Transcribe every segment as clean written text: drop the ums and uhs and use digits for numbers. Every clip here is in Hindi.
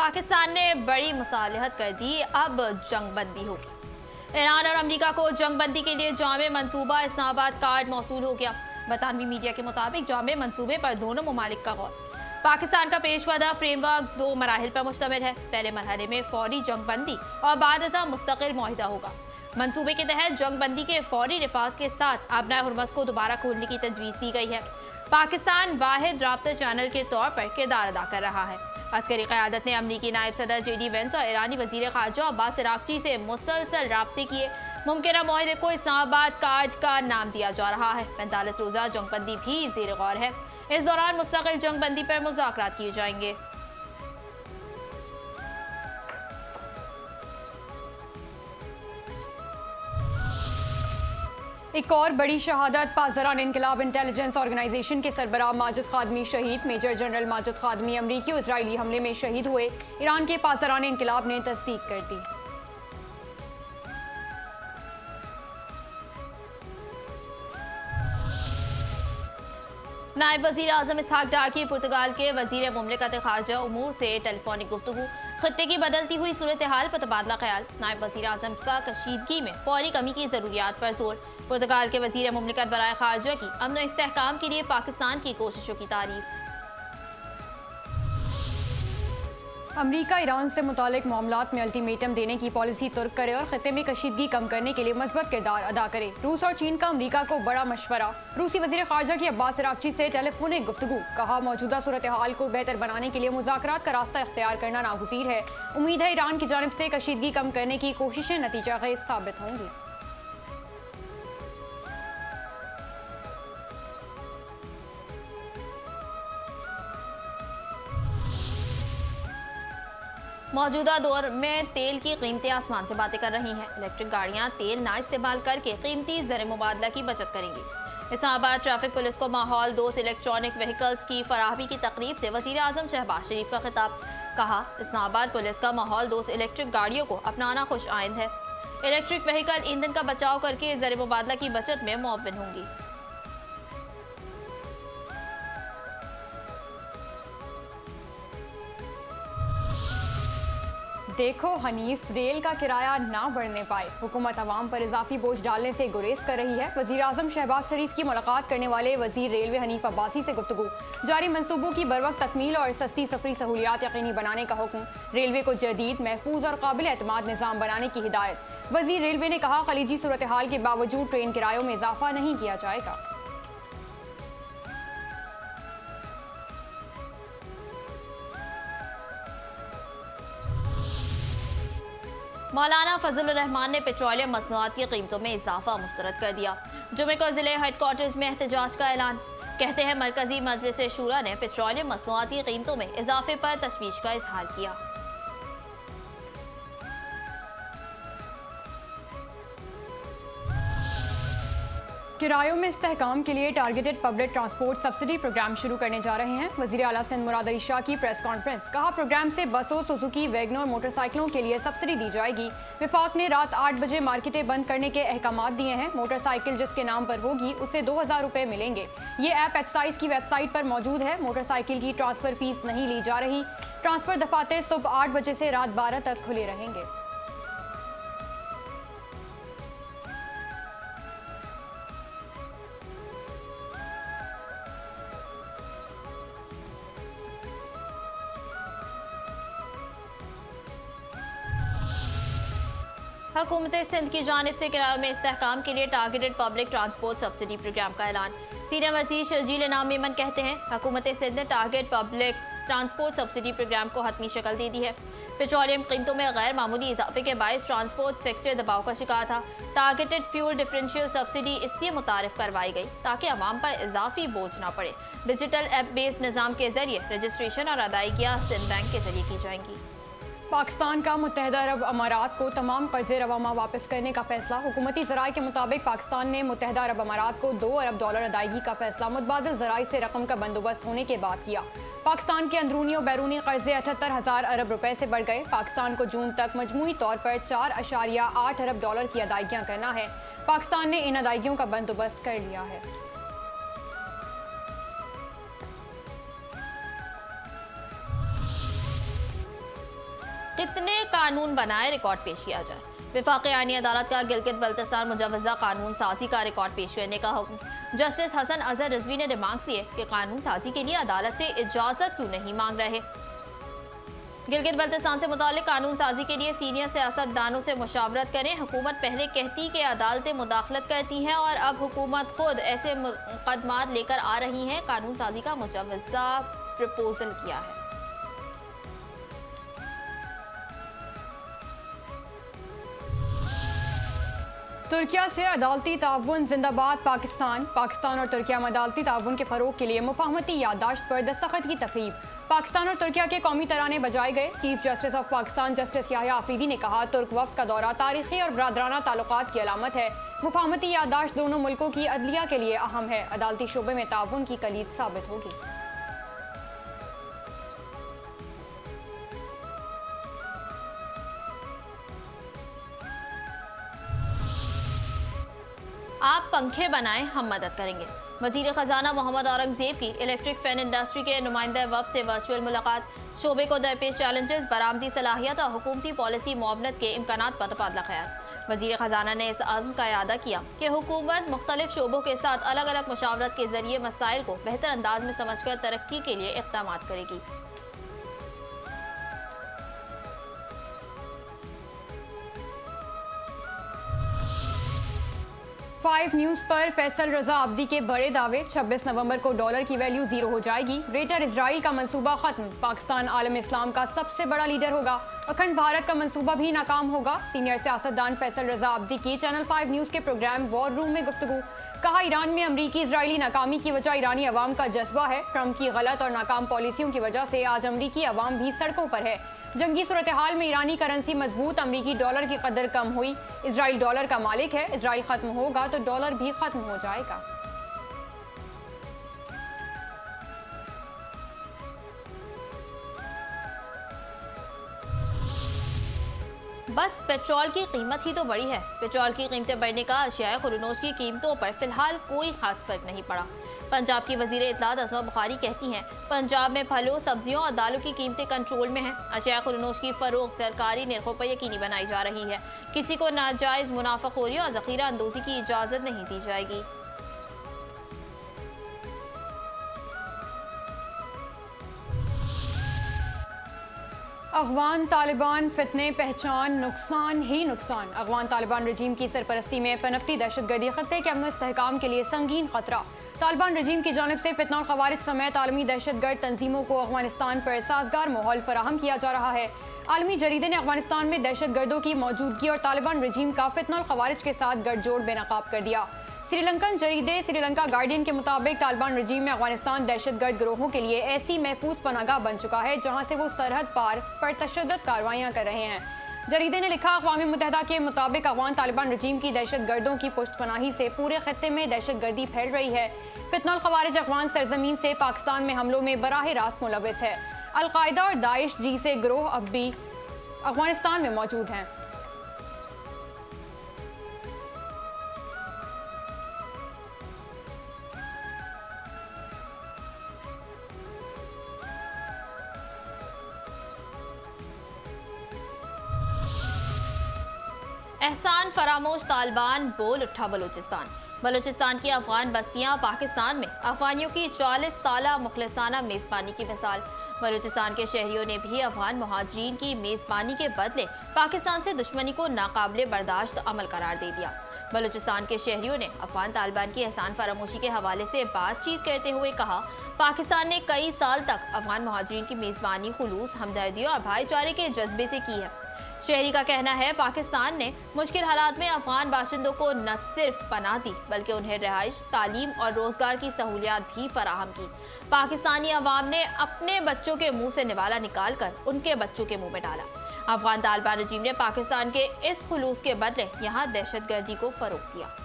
पाकिस्तान ने बड़ी मुसालहत कर दी, अब जंगबंदी होगी। ईरान और अमेरिका को जंगबंदी के लिए जामे मंसूबा इस्लामाबाद कार्ड मौसूल हो गया। बरतानवी मीडिया के मुताबिक जामे मंसूबे पर दोनों ममालिक का गौर। पाकिस्तान का पेशवादा फ्रेमवर्क 2 मराहिल पर मुश्तमिल है। पहले मरहले में फौरी जंगबंदी और बाद मुस्तकिल मुआहिदा होगा। मंसूबे के तहत जंगबंदी के फौरी नफाज के साथ आबनाए हुर्मस को दोबारा खोलने की तजवीज़ दी गई है। पाकिस्तान वाहिद राब्ता चैनल के तौर पर किरदार अदा कर रहा है। अस्करी क़यादत ने अमरीकी नायब सदर JD वेंस और ईरानी वज़ीर ख़ारजा अब्बास अराग़ची से मुसलसल राब्ते किए। मुमकिन मुआहिदे को इस्लामाबाद कार्ड का नाम दिया जा रहा है। 45 रोज़ा जंगबंदी भी ज़ेर गौर है। इस दौरान मुस्तकिल जंगबंदी पर मुज़ाकरात किए जाएंगे। एक और बड़ी शहादत, पासदारान इनकलाब इंटेलिजेंस ऑर्गेनाइजेशन के सरबराह माजिद खादमी शहीद। मेजर जनरल माजिद खादमी अमरीकी और इजरायली हमले में शहीद हुए। ईरान के पासदारान इनकलाब ने तस्दीक कर दी। नायब वज़ीर आज़म इसहाक डार की पुर्तगाल के वज़ीर मुमलिकत ख़ारजा उमूर से टेलीफोनिक गुफ्तगू। खत्ते की बदलती हुई सूरत हाल पर तबादला ख्याल। नायब वज़ीर आज़म का कशीदगी में फौरी कमी की ज़रूरियात पर जोर। पुर्तगाल के वज़ीर मुमलिकत बराए ख़ारजा की अमन और इस्तेहकाम के लिए पाकिस्तान की कोशिशों की तारीफ। अमरीका ईरान से मुतालिक मामलात में अल्टीमेटम देने की पॉलिसी तुर्क करे और खत्ते में कशीदगी कम करने के लिए मस्बत किरदार अदा करे। रूस और चीन का अमरीका को बड़ा मशवरा। रूसी वज़ीर ख़ारजा की अब्बास अराग़ची से टेलीफोनिक गुफ्तगू। कहा, मौजूदा सूरत हाल को बेहतर बनाने के लिए मुज़ाकरात का रास्ता इख्तियार करना नागुज़ीर है। उम्मीद है ईरान की जानिब से कशीदगी कम करने की कोशिशें नतीजा खेज़ साबित होंगी। मौजूदा दौर में तेल की कीमतें आसमान से बातें कर रही हैं। इलेक्ट्रिक गाड़ियां तेल ना इस्तेमाल करके कीमती ज़र मुबादला की बचत करेंगी। इस्लामाबाद ट्रैफिक पुलिस को माहौल दोस्त इलेक्ट्रॉनिक व्हीकल्स की फराहमी की तकरीब से वज़ीर आज़म शहबाज शरीफ का खिताब। कहा, इस्लामाबाद पुलिस का माहौल दोस्त इलेक्ट्रिक गाड़ियों को अपनाना खुश आइंद है। इलेक्ट्रिक व्हीकल ईंधन का बचाव करके ज़र मुबादला की बचत में मुअव्विन होंगी। देखो हनीफ, रेल का किराया ना बढ़ने पाए। हुकूमत अवाम पर इजाफी बोझ डालने से गुरेज कर रही है। वज़ीर आज़म शहबाज शरीफ की मुलाकात करने वाले वज़ीर रेलवे हनीफ अब्बासी से गुफ्तगू। जारी मंसूबों की बरवक्त तकमील और सस्ती सफरी सहूलियात यकीनी बनाने का हुक्म। रेलवे को जदीद, महफूज और काबिल एतमाद निज़ाम बनाने की हिदायत। वज़ीर रेलवे ने कहा, खलीजी सूरत हाल के बावजूद ट्रेन किरायों में इजाफा नहीं किया जाएगा। मौलाना फजल रहमान ने पेट्रोलियम मसनूआत की कीमतों में इजाफा मुस्तरद कर दिया। जुमे को जिले हेडक्वार्टर्स में एहतजाज का ऐलान। कहते हैं, मरकजी मजलिस शूरा ने पेट्रोलियम मसनूआत की कीमतों में इजाफे पर तशवीश का इजहार किया। किरायों में इस्तेहकाम के लिए targeted public transport subsidy programme शुरू करने जा रहे हैं। वज़ीर आला सिंध मुराद अली शाह की प्रेस कॉन्फ्रेंस। कहा, प्रोग्राम से बसों, सुजुकी, वैगनों और मोटरसाइकिलों के लिए सब्सिडी दी जाएगी। विफाक ने रात 8 बजे मार्केटें बंद करने के अहकामात दिए हैं। मोटरसाइकिल जिसके नाम पर होगी उसे 2000 रुपये मिलेंगे। ये ऐप एक्साइज की वेबसाइट पर मौजूद है। मोटरसाइकिल की ट्रांसफर फीस नहीं ली जा रही। ट्रांसफर दफातर सुबह 8 बजे से रात 12 तक खुले रहेंगे। हुकूमत सिंध की जानिब से किरायों में इस्तेहकाम के लिए targeted public transport subsidy programme का ऐलान। सीनियर वज़ीर शर्जील इनाम मेमन कहते हैं, हुकूमत सिंध ने target public transport subsidy programme को हतमी शक्ल दे दी है। पेट्रोलियम कीमतों में गैर मामूली इजाफे के बायस ट्रांसपोर्ट सेक्टर दबाव का शिकार था। टारगेटेड फ्यूल डिफरेंशियल सब्सिडी इसलिए मुतारिफ करवाई गई ताकि अवाम पर इजाफी बोझ न पड़े। डिजिटल ऐप बेस्ड निज़ाम के जरिए रजिस्ट्रेशन और अदायगियाँ सिंध बैंक के जरिए की जाएंगी। पाकिस्तान का मुत्तहदा अरब अमारात को तमाम कर्जे रवामा वापस करने का फैसला। हुकूमती ज़राए के मुताबिक पाकिस्तान ने मुत्तहदा अरब अमारात को $2 अरब अदायगी का फैसला मुतबादिल ज़राए से रकम का बंदोबस्त होने के बाद किया। पाकिस्तान के अंदरूनी और बैरूनी कर्जे 78,000 अरब रुपए से बढ़ गए। पाकिस्तान को जून तक मजमूई तौर पर $4.8 अरब की अदायगियाँ करना है। पाकिस्तान ने इन अदायगियों का बंदोबस्त कर लिया है। कितने कानून बनाए, रिकॉर्ड पेश किया जाए। वफाकी आईनी अदालत का गिलगित बल्तिस्तान मुजवजा कानून साजी का रिकॉर्ड पेश करने का हुक्म। जस्टिस हसन अजहर रिजवी ने डिमांड्स दिए कि कानून साजी के लिए अदालत से इजाजत क्यों नहीं मांग रहे। गिलगित बल्तिस्तान से मुताल्लिक कानून साजी के लिए सीनियर सियासतदानों से मुशावरत करें। हुकूमत पहले कहती कि अदालतें मुदाखलत करती हैं और अब हुकूमत खुद ऐसे मुकदमात लेकर आ रही हैं। कानून साजी का मुजवजा प्रपोजल किया है। तुर्किया से अदालती ताउन जिंदाबाद। पाकिस्तान और तुर्किया में अदालती ताउन के फरोग के लिए मुफाहमती याददाश्त पर दस्तखत की तकरीब। पाकिस्तान और तुर्किया के कौमी तराने बजाए गए। Chief justice of Pakistan justice Yahya Afridi ने कहा, तुर्क वफ्द का दौरा तारीखी और बरादराना ताल्लुकात की अलामत है। मुफाहमती याददाश्त दोनों मुल्कों की अदलिया के लिए अहम है। अदालती शोबे में ताउन की कलीद साबित होगी। आप पंखे बनाएं, हम मदद करेंगे। वजीर खजाना मोहम्मद औरंगजेब की इलेक्ट्रिक फैन इंडस्ट्री के नुमाइंदा वफ्द से वर्चुअल मुलाकात। शोबे को दरपेश चैलेंजेस, बरामदी सलाहियत और हुकूमती पॉलिसी मुआवनत के इम्कानात पर तबादला ख्याल। वजीर खजाना ने इस आज़म का इआदा किया कि हुकूमत मुख्तलिफ शोबों के साथ अलग अलग मुशावरत के जरिए मसाइल को बेहतर अंदाज में समझकर तरक्की के लिए इक़दाम करेगी। 5 न्यूज़ पर फैसल रजा अब्दी के बड़े दावे। 26 नवंबर को डॉलर की वैल्यू जीरो हो जाएगी। ग्रेटर इजराइल का मंसूबा खत्म। पाकिस्तान आलम इस्लाम का सबसे बड़ा लीडर होगा। अखंड भारत का मंसूबा भी नाकाम होगा। सीनियर सियासतदान फैसल रजा अब्दी की चैनल 5 न्यूज़ के प्रोग्राम वॉर रूम में गुफ्तगू। कहा, ईरान में अमरीकी इजरायली नाकामी की वजह ईरानी अवाम का जज्बा है। ट्रंप की गलत और नाकाम पॉलिसियों की वजह से आज अमरीकी अवाम भी सड़कों पर है। जंगी सूरत हाल में ईरानी करेंसी मजबूत, अमरीकी डॉलर की कदर कम हुई। इजराइल डॉलर का मालिक है। इजराइल खत्म होगा तो डॉलर भी खत्म हो जाएगा। बस पेट्रोल की कीमत ही तो बढ़ी है। पेट्रोल की कीमतें बढ़ने का अशियाए खुरनोश की कीमतों पर फिलहाल कोई खास फर्क नहीं पड़ा। पंजाब की वजीर इत्तलात असमा बुखारी कहती हैं, पंजाब में फलों, सब्जियों और दालों की कीमतें कंट्रोल में हैं। अशिया खुरनोश की फरोख्त सरकारी निर्खों पर यकीनी बनाई जा रही है। किसी को नाजायज मुनाफाखोरी और जखीरा अंदोजी की इजाजत नहीं दी जाएगी। अफगान तालिबान फितने पहचान नुकसान ही नुकसान। अफगान तालिबान रजीम की सरपरस्ती में पनपती दहशतगर्दी खत्ते के अमन इस्तेहकाम के लिए संगीन खतरा। तालिबान रजीम की जानिब से फितना और खवारिज समेत आलमी दहशतगर्द तंजीमों को अफगानिस्तान पर साजगार माहौल फराहम किया जा रहा है। आलमी जरीदे ने अफगानिस्तान में दहशतगर्दों की मौजूदगी और तालिबान रजीम का फितना और खवारिज के साथ गठजोड़ बेनकाब कर दिया। श्रीलंकन जरीदे श्रीलंका गार्डियन के मुताबिक तालिबान रजीम में अफगानिस्तान दहशतगर्द गिरोहों के लिए ऐसी महफूज पनागाह बन चुका है जहां से वो सरहद पार पर तशद्दुद कार्रवाइयां कर रहे हैं। जरीदे ने लिखा, अक़वाम मुत्तहिदा के मुताबिक अफगान तालिबान रजीम की दहशतगर्दों की पुष्टपनाही से पूरे खत्ते में दहशतगर्दी फैल रही है। फितना और खवारिज अफगान सरजमीन से पाकिस्तान में हमलों में बराह रास्त मुलविस है। अलकायदा और दाइश जी से गिरोह अब भी अफगानिस्तान में मौजूद हैं। एहसान फरामोश तालिबान बोल उठा बलूचिस्तान। बलूचिस्तान की अफगान बस्तियां पाकिस्तान में अफगानियों की 40 साला मुखलिसाना मेज़बानी की मिसाल। बलूचिस्तान के शहरियों ने भी अफगान मुहाजिरीन की मेज़बानी के बदले पाकिस्तान से दुश्मनी को नाकाबिले बर्दाश्त अमल करार दे दिया। बलूचिस्तान के शहरियों ने अफगान तालिबान की एहसान फरामोशी के हवाले से बातचीत करते हुए कहा, पाकिस्तान ने कई साल तक अफगान मुहाजिरीन की मेज़बानी खुलूस, हमदर्दी और भाईचारे के जज्बे से की है। शहरी का कहना है, पाकिस्तान ने मुश्किल हालात में अफगान बाशिंदों को न सिर्फ पनाह दी बल्कि उन्हें रिहाइश, तालीम और रोजगार की सहूलियात भी फराहम की। पाकिस्तानी अवाम ने अपने बच्चों के मुंह से निवाला निकाल कर उनके बच्चों के मुंह में डाला। अफगान तालिबान रजीम ने पाकिस्तान के इस खुलूस के बदले यहाँ दहशतगर्दी को फरोग दिया।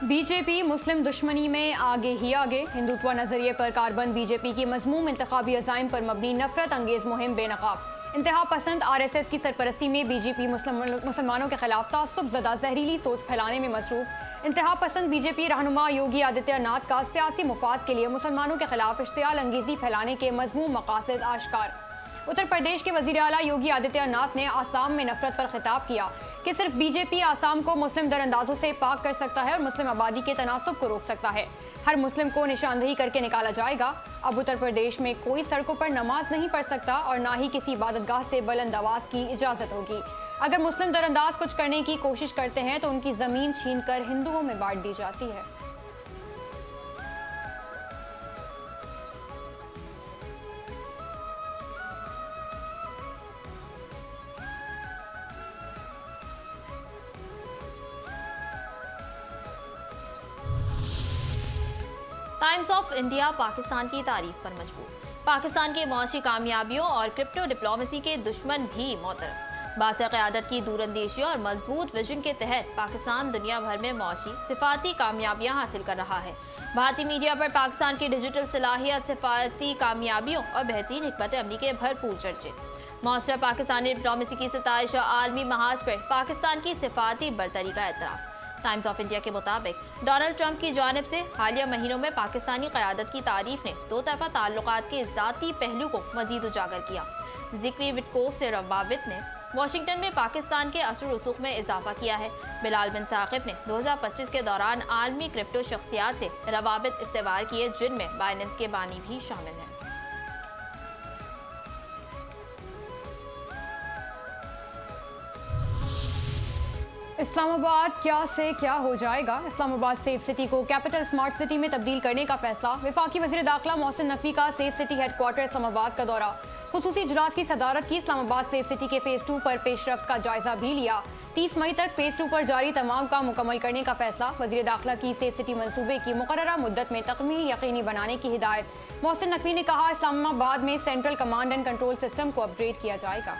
बीजेपी मुस्लिम दुश्मनी में आगे ही आगे। हिंदुत्व नजरिए पर कारबंद बीजेपी की मजमूम इंतखाबी अज़ाइम पर मबनी नफरत अंगेज मुहिम बेनकाब। इंतहा पसंद RSS की सरपरस्ती में बीजेपी मुसलमानों के खिलाफ तासुब ज़दा जहरीली सोच फैलाने में मसरूफ। इंतहा पसंद बीजेपी रहनुमा योगी आदित्यनाथ का सियासी मुफाद के लिए मुसलमानों के खिलाफ इश्तियाल अंगेजी फैलाने के मज़मूम मकासद आश्कार। उत्तर प्रदेश के वज़ीर आला योगी आदित्यनाथ ने आसाम में नफरत पर खिताब किया कि सिर्फ बीजेपी आसाम को मुस्लिम दरअंदाजों से पाक कर सकता है और मुस्लिम आबादी के तनासुब को रोक सकता है। हर मुस्लिम को निशानदेही करके निकाला जाएगा। अब उत्तर प्रदेश में कोई सड़कों पर नमाज नहीं पढ़ सकता और ना ही किसी इबादतगाह से बुलंद आवाज की इजाजत होगी। अगर मुस्लिम दरअंदाज कुछ करने की कोशिश करते हैं तो उनकी जमीन छीन कर हिंदुओं में बांट दी जाती है। टाइम्स ऑफ इंडिया पाकिस्तान की तारीफ पर मजबूर। पाकिस्तान के मौशी कामयाबियों और क्रिप्टो डिप्लोमेसी के दुश्मन भी मोहतरम। बासर क़यादत की दूरंदेशी और मजबूत विजन के तहत पाकिस्तान दुनिया भर में मौशी सिफाती कामयाबियां हासिल कर रहा है। भारतीय मीडिया पर पाकिस्तान की डिजिटल सलाहियत, सिफाती कामयाबियों और बेहतरीन हिकमत अमली के भरपूर चर्चे। मौसर पाकिस्तानी डिप्लोमेसी की सताइश और आलमी महाज पर पाकिस्तान की सिफाती बरतरी का एतराफ़। टाइम्स ऑफ इंडिया के मुताबिक डोनाल्ड ट्रंप की जानिब से हालिया महीनों में पाकिस्तानी क़यादत की तारीफ ने दो तरफा ताल्लुकात के ज़ाती पहलू को मजीद उजागर किया। जिक्री विटकोफ से रवाबित ने वाशिंगटन में पाकिस्तान के असर रसूख में इजाफा किया है। बिलाल बिन साकिब ने 2025 के दौरान आलमी क्रिप्टो शख्सियात से रवाबित इस्तेवार किए, जिनमें बाइनेंस के बानी भी शामिल हैं। इस्लामाबाद क्या से क्या हो जाएगा। इस्लामाबाद सेफ सिटी को कैपिटल स्मार्ट सिटी में तब्दील करने का फैसला। वफाकी वज़ीर दाखिला मोहसिन नकवी का सेफ सिटी हेडक्वार्टर इस्लामाबाद का दौरा। खुसूसी इजलास की सदारत की। इस्लामाबाद सेफ सिटी के फेज़ 2 पर पेशरफ्त का जायजा भी लिया। 30 मई तक फेज़ 2 पर जारी तमाम काम मुकम्मल करने का फैसला। वज़ीर दाखिला की सेफ सिटी मनसूबे की मुकर्ररा मुद्दत में तकमील यकीनी बनाने की हिदायत। मोहसिन नकवी ने कहा, इस्लामाबाद में central command and control system को अपग्रेड किया जाएगा।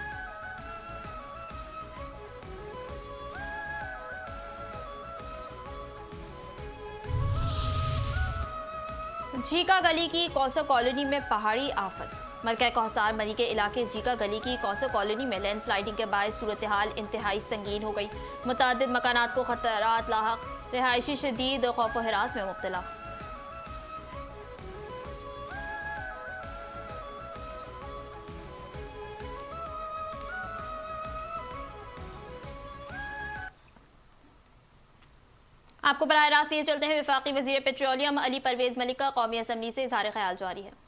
झीका गली की कौसर कॉलोनी में पहाड़ी आफत। मलका कौसार मरी के इलाके झीका गली की कौसर कॉलोनी में लैंडस्लाइडिंग के बायस सूरत हाल इंतहाई संगीन हो गई। मुतादिद मकानात को खतरात लाहक, रिहायशी शदीद खौफ व हिरास में मुब्तला। आपको बराह रास्त ये चलते हैं। वफाकी वज़ीर पेट्रोलियम अली परवेज़ मलिक का कौमी असम्बली से इज़हार ख्याल जारी है।